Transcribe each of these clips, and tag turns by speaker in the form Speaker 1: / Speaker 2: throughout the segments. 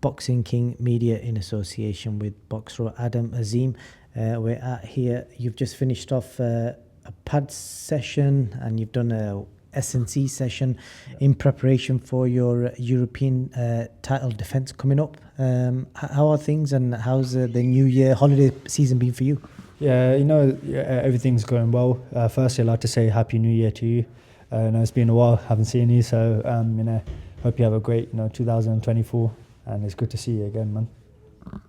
Speaker 1: Boxing King Media in association with boxer Adam Azim. We're at here. You've just finished off a pad session and you've done a S&C session in preparation for your European title defence coming up. How are things and how's the New Year holiday season been for you?
Speaker 2: Yeah, everything's going well. Firstly, I'd like to say Happy New Year to you. It's been a while, haven't seen you, so hope you have a great 2024. And it's good to see you again, man.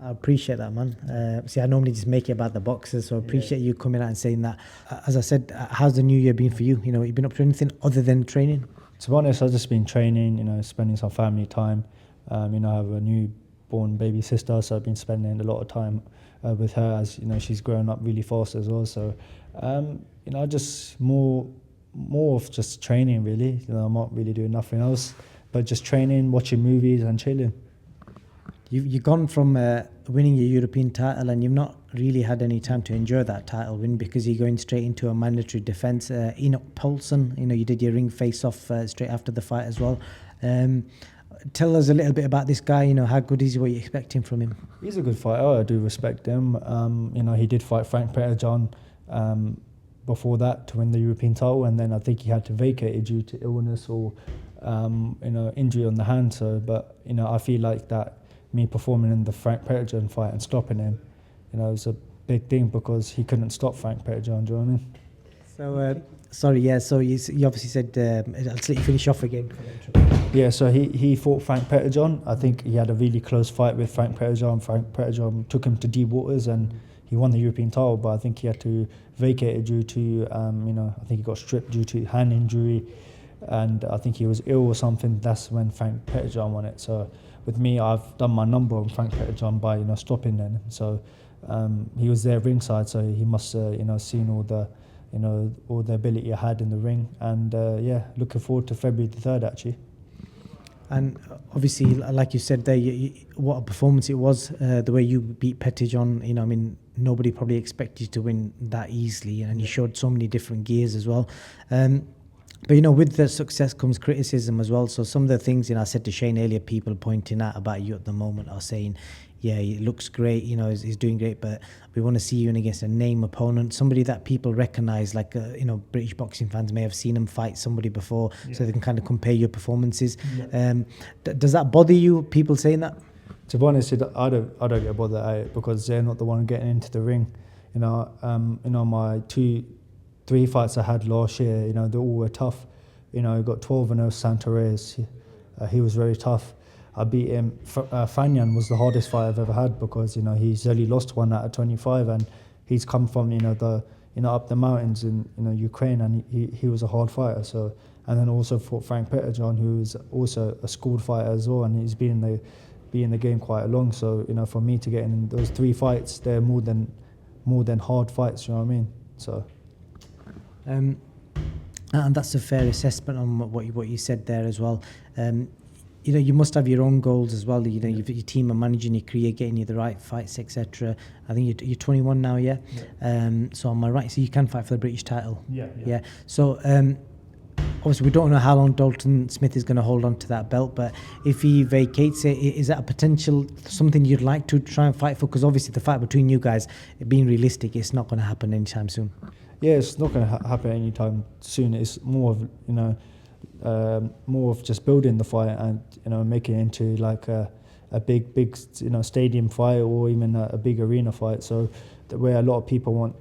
Speaker 1: I appreciate that, man. See, I normally just make it about the boxers, so I appreciate you coming out and saying that. As I said, how's the new year been for you? You've been up to anything other than training?
Speaker 2: To be honest, I've just been training, spending some family time. I have a newborn baby sister, so I've been spending a lot of time with her as, she's growing up really fast as well. So, just more of just training, really. I'm not really doing nothing else, but just training, watching movies and chilling.
Speaker 1: You've gone from winning your European title and you've not really had any time to enjoy that title win because you're going straight into a mandatory defence. Enoch Paulson, you did your ring face-off straight after the fight as well. Tell us a little bit about this guy. How good is he? What are you expecting from him?
Speaker 2: He's a good fighter. I do respect him. He did fight Frank Petterjohn before that to win the European title, and then I think he had to vacate it due to illness or injury on the hand. So, but I feel like that. Me performing in the Frank Petterjohn fight and stopping him, it was a big thing because he couldn't stop Frank Petterjohn. Do you know what I mean?
Speaker 1: So, So you obviously said, I'll let you finish off again.
Speaker 2: Yeah. So he fought Frank Petterjohn. I think he had a really close fight with Frank Petterjohn. Frank Petterjohn took him to deep waters and he won the European title. But I think he had to vacate it due to, I think he got stripped due to hand injury, and I think he was ill or something. That's when Frank Petterjohn won it. So. With me, I've done my number on Frank Petterjohn by stopping him. So he was there ringside, so he must seen all the all the ability I had in the ring. And looking forward to February the 3rd actually.
Speaker 1: And obviously, like you said there, what a performance it was. The way you beat Petterjohn, nobody probably expected you to win that easily, and you showed so many different gears as well. But with the success comes criticism as well. So some of the things, I said to Shane earlier, people pointing out about you at the moment are saying, yeah, he looks great, he's doing great, but we want to see you in against a name opponent, somebody that people recognise, like, British boxing fans may have seen him fight somebody before, so they can kind of compare your performances. Yeah. Does that bother you, people saying that?
Speaker 2: To be honest, I don't get bothered at it because they're not the one getting into the ring. My 3 fights I had last year, they all were tough. I got 12-0 Santorez. He was very tough. I beat him. Fanyan was the hardest fight I've ever had because he's only lost one out of 25, and he's come from up the mountains in Ukraine, and he was a hard fighter. So, and then also fought Frank Petterjohn, who is also a schooled fighter as well, and he's been in the game quite long. So for me to get in those 3 fights, they're more than hard fights. You know what I mean? So.
Speaker 1: And that's a fair assessment on what you said there as well. You must have your own goals as well. Your team are managing your career, getting you the right fights, etc. I think you're 21 now, yeah. So am I right? So you can fight for the British title. Yeah. So obviously we don't know how long Dalton Smith is going to hold on to that belt, but if he vacates it, is that a potential something you'd like to try and fight for? Because obviously the fight between you guys, being realistic, it's not going to happen anytime soon.
Speaker 2: Yeah, it's not going to happen anytime soon. It's more of just building the fight and making it into like a big stadium fight or even a big arena fight. So where a lot of people want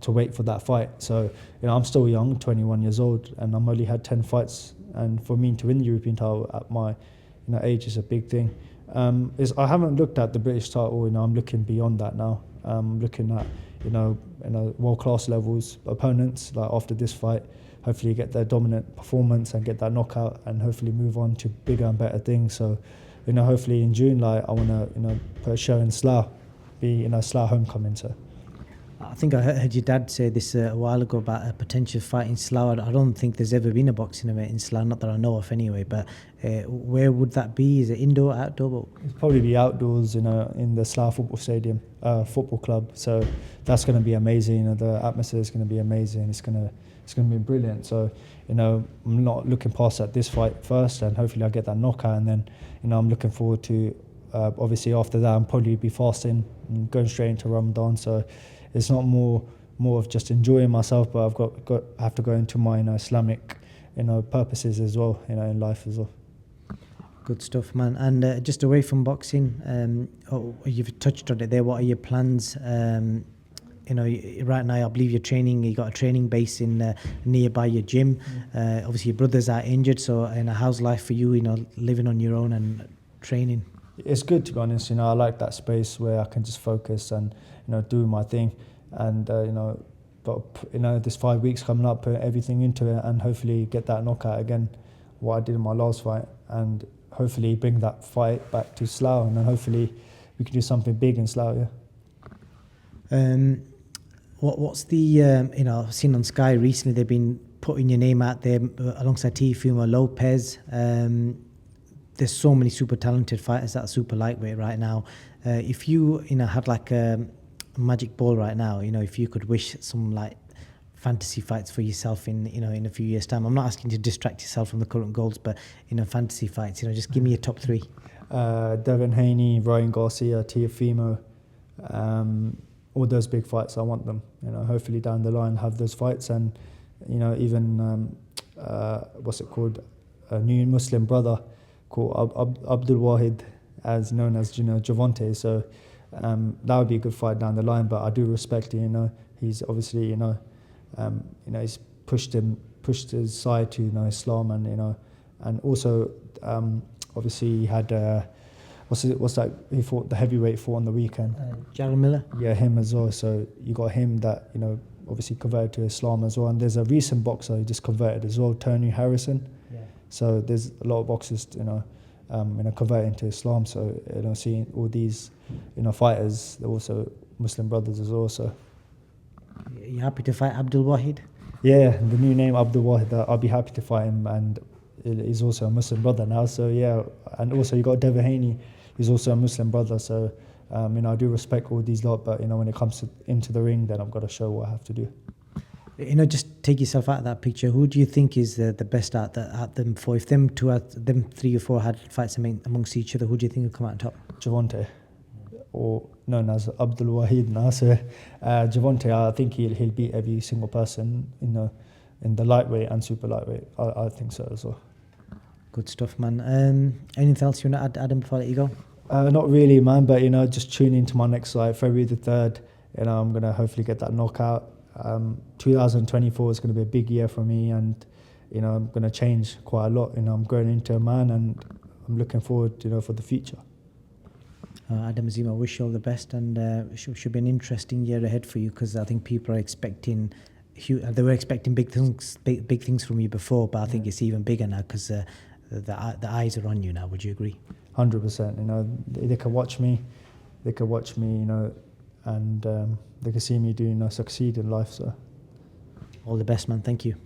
Speaker 2: to wait for that fight. So I'm still young, 21 years old, and I'm only had 10 fights. And for me to win the European title at my age is a big thing. I haven't looked at the British title. I'm looking beyond that now. I'm looking at world-class levels opponents, like after this fight, hopefully get their dominant performance and get that knockout and hopefully move on to bigger and better things. So, hopefully in June, I want to, put a show in Slough, be, Slough homecoming. So
Speaker 1: I think I heard your dad say this a while ago about a potential fight in Slough. I don't think there's ever been a boxing event in Slough, not that I know of anyway, but where would that be? Is it indoor, outdoor?
Speaker 2: It'll probably be outdoors, in the Slough Football Stadium, football club. So that's going to be amazing. The atmosphere is going to be amazing. It's going to be brilliant. So, I'm not looking past at this fight first, and hopefully I get that knockout, and then, I'm looking forward to, obviously after that, I'll probably be fasting and going straight into Ramadan. So it's not more of just enjoying myself, but I have to go into my Islamic, purposes as well, in life as well.
Speaker 1: Good stuff, man. And just away from boxing, you've touched on it there. What are your plans? Right now I believe you're training. You got a training base in nearby your gym. Obviously your brothers are injured, so how's life for you? Living on your own and training.
Speaker 2: It's good, to be honest. I like that space where I can just focus and do my thing, and but this 5 weeks coming up, put everything into it, and hopefully get that knockout again, what I did in my last fight, and hopefully bring that fight back to Slough, and then hopefully we can do something big in Slough.
Speaker 1: What's the I've seen on Sky recently they've been putting your name out there alongside Teofimo Lopez. There's so many super talented fighters that are super lightweight right now. If you had like a magic ball right now, if you could wish some like fantasy fights for yourself in a few years' time. I'm not asking you to distract yourself from the current goals, but fantasy fights, just give me your top three.
Speaker 2: Devin Haney, Ryan Garcia, Teofimo, all those big fights. I want them. Hopefully down the line have those fights, and even what's it called? A new Muslim brother called ABDUL WAHID, as known as Gervonta. So that would be a good fight down the line. But I do respect he's obviously he's pushed his side to Islam, and also obviously he had what's that he fought the heavyweight fought on the weekend.
Speaker 1: Jarrell Miller.
Speaker 2: Yeah, him as well. So you got him that obviously converted to Islam as well. And there's a recent boxer who just converted as well, Tony Harrison.
Speaker 1: Yeah.
Speaker 2: So there's a lot of boxers converting to Islam. So seeing all these fighters, they're also Muslim brothers as well. So
Speaker 1: you happy to fight Abdul Wahid?
Speaker 2: Yeah, the new name Abdul Wahid. I'll be happy to fight him, and he's also a Muslim brother now. So yeah, and also you got Devin Haney, who's also a Muslim brother. So I do respect all these lot, but when it comes into the ring, then I've got to show what I have to do.
Speaker 1: Just take yourself out of that picture. Who do you think is the best at them four? If them three or four had fights amongst each other, who do you think would come out on top?
Speaker 2: Gervonta, or known as Abdul Wahid now. So Gervonta, I think he'll beat every single person in the lightweight and super lightweight. I think so as well.
Speaker 1: Good stuff, man. Anything else you want to add, Adam, before I let you go?
Speaker 2: Not really, man, but just tune into my next fight, February the 3rd. I'm gonna hopefully get that knockout. 2024 is gonna be a big year for me, and I'm gonna change quite a lot. I'm growing into a man, and I'm looking forward, for the future.
Speaker 1: Adam, Azim, I wish you all the best, and should be an interesting year ahead for you, because I think people are expecting. They were expecting big things from you before, but I think it's even bigger now because the eyes are on you now. Would you agree?
Speaker 2: 100%. They can watch me. They can watch me. And they can see me doing succeed in life. So,
Speaker 1: all the best, man. Thank you.